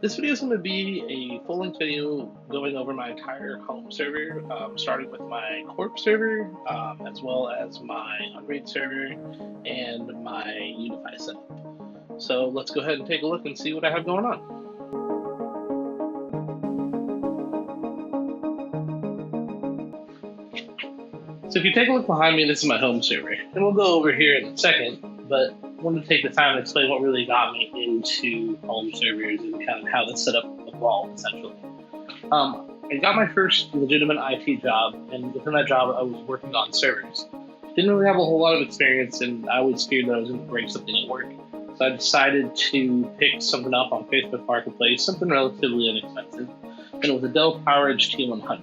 This video is going to be a full-length video going over my entire home server, starting with my Corp server, as well as my Unraid server and my unifi setup. So let's go ahead and take a look and see what I have going on. So if you take a look behind me, this is my home server, and we'll go over here in a second, but I wanted to take the time to explain what really got me into home servers and kind of how the setup evolved, essentially. I got my first legitimate IT job, and within that job, I was working on servers. Didn't really have a whole lot of experience, and I always feared that I was going to break something at work. So I decided to pick something up on Facebook Marketplace, something relatively inexpensive, and it was a Dell PowerEdge T100.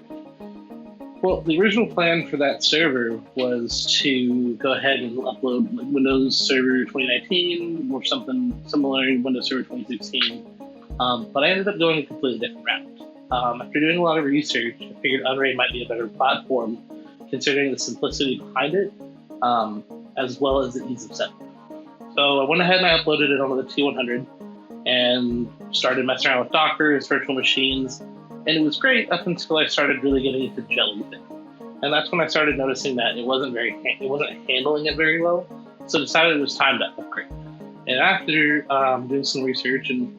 Well, the original plan for that server was to go ahead and upload Windows Server 2019 or something similar in Windows Server 2016, but I ended up going a completely different route. After doing a lot of research, I figured Unraid might be a better platform, considering the simplicity behind it, as well as the ease of setup. So I went ahead and I uploaded it onto the T100 and started messing around with Dockers, virtual machines, and it was great up until I started really getting into Jellyfin. And that's when I started noticing that it wasn't handling it very well, so I decided it was time to upgrade. And after doing some research and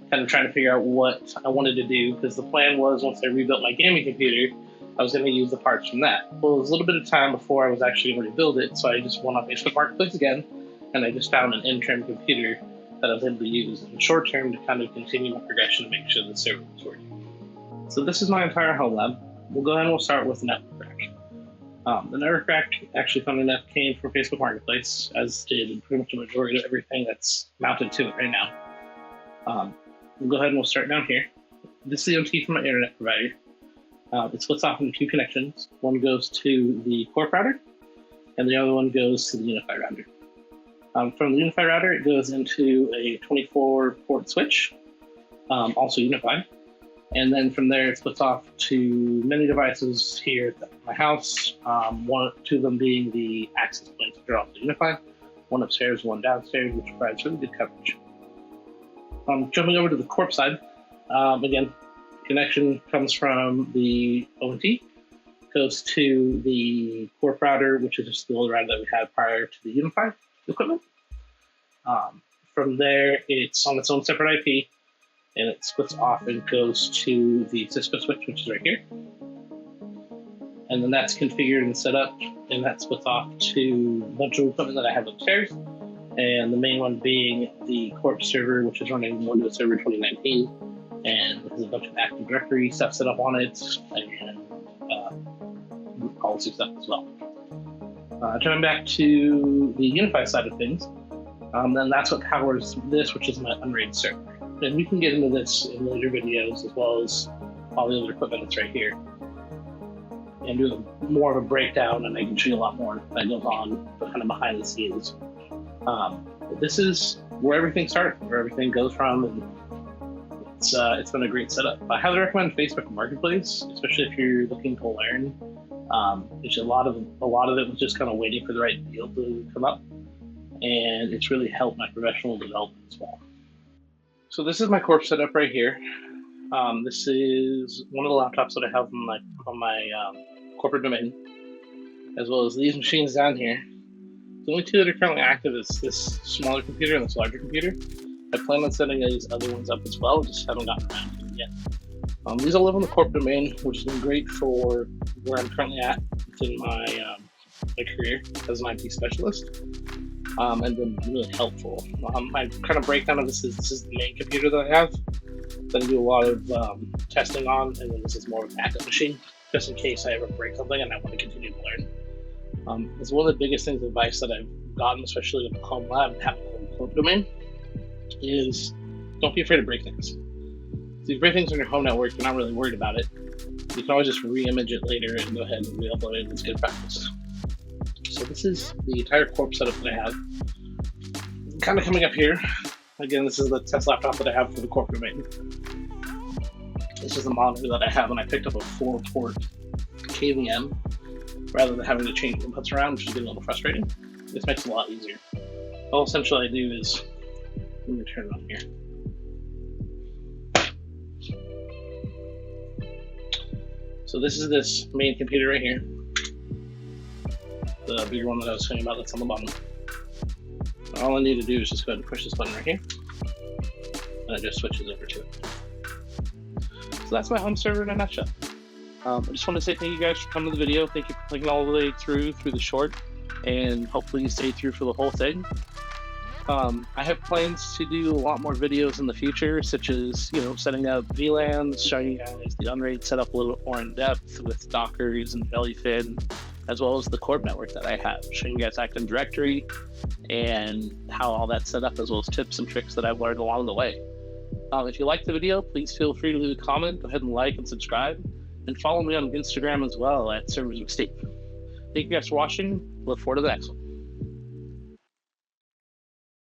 kind of trying to figure out what I wanted to do, because the plan was once I rebuilt my gaming computer, I was going to use the parts from that. Well, it was a little bit of time before I was actually going to rebuild it, so I just went on Facebook Marketplace again, and I just found an interim computer that I was able to use in the short term to kind of continue my progression to make sure the server was working. So this is my entire home lab. We'll go ahead and we'll start with the network rack. The network rack, actually, funny enough, came from Facebook Marketplace, as did pretty much the majority of everything that's mounted to it right now. We'll go ahead and we'll start down here. This is the OT from my internet provider. It splits off into two connections. One goes to the Corp router, and the other one goes to the unifi router. From the unifi router, it goes into a 24-port switch, also unified. And then from there, it splits off to many devices here at my house, two of them being the access points, which are also unified, one upstairs, one downstairs, which provides really good coverage. Jumping over to the Corp side, again, connection comes from the ONT, goes to the Corp router, which is just the old router that we had prior to the unified equipment. From there, it's on its own separate IP, and it splits off and goes to the Cisco switch, which is right here. And then that's configured and set up, and that splits off to a bunch of equipment that I have upstairs, and the main one being the Corp server, which is running Windows Server 2019, and there's a bunch of Active Directory stuff set up on it, and policy stuff as well. Turning back to the unifi side of things, then that's what powers this, which is my Unraid server. And we can get into this in later videos, as well as all the other equipment that's right here, and do more of a breakdown, and I can show you a lot more that goes on kind of behind the scenes. This is where everything started, where everything goes from, and it's been a great setup. I highly recommend Facebook Marketplace, especially if you're looking to learn. Which a lot of it was just kind of waiting for the right deal to come up, and it's really helped my professional development as well. So this is my Corp setup right here. This is one of the laptops that I have on my corporate domain, as well as these machines down here. The only two that are currently active is this smaller computer and this larger computer. I plan on setting these other ones up as well, just haven't gotten around to it yet. These all live on the Corp domain, which has been great for where I'm currently at within my career as an IT specialist. And been really helpful. My kind of breakdown of this is the main computer that I have that I do a lot of testing on, and then this is more of a backup machine, just in case I ever break something and I want to continue to learn. It's one of the biggest things of advice that I've gotten, especially with the home lab and having a home Corp domain, is don't be afraid to break things. If you break things on your home network, you're not really worried about it. You can always just re-image it later and go ahead and re-upload it. It's good practice. So this is the entire Corp setup that I have. Kind of coming up here, again, this is the test laptop that I have for the Corp domain. This is the monitor that I have, and I picked up a 4-port KVM rather than having to change inputs around, which is getting a little frustrating. This makes it a lot easier. All essentially I do is, let me turn it on here. So this is this main computer right here. The bigger one that I was talking about that's on the bottom. All I need to do is just go ahead and push this button right here, and it just switches over to it. So that's my home server in a nutshell. I just want to say thank you guys for coming to the video. Thank you for clicking all the way through the short, and hopefully you stay through for the whole thing. I have plans to do a lot more videos in the future, such as, setting up VLANs, showing you guys the Unraid setup a little more in depth with Dockers and Bellyfin, as well as the Corp network that I have, showing you guys Active Directory and how all that's set up, as well as tips and tricks that I've learned along the way. If you liked the video, please feel free to leave a comment, go ahead and like and subscribe, and follow me on Instagram as well at serverswithsteve. Thank you guys for watching. Look forward to the next one.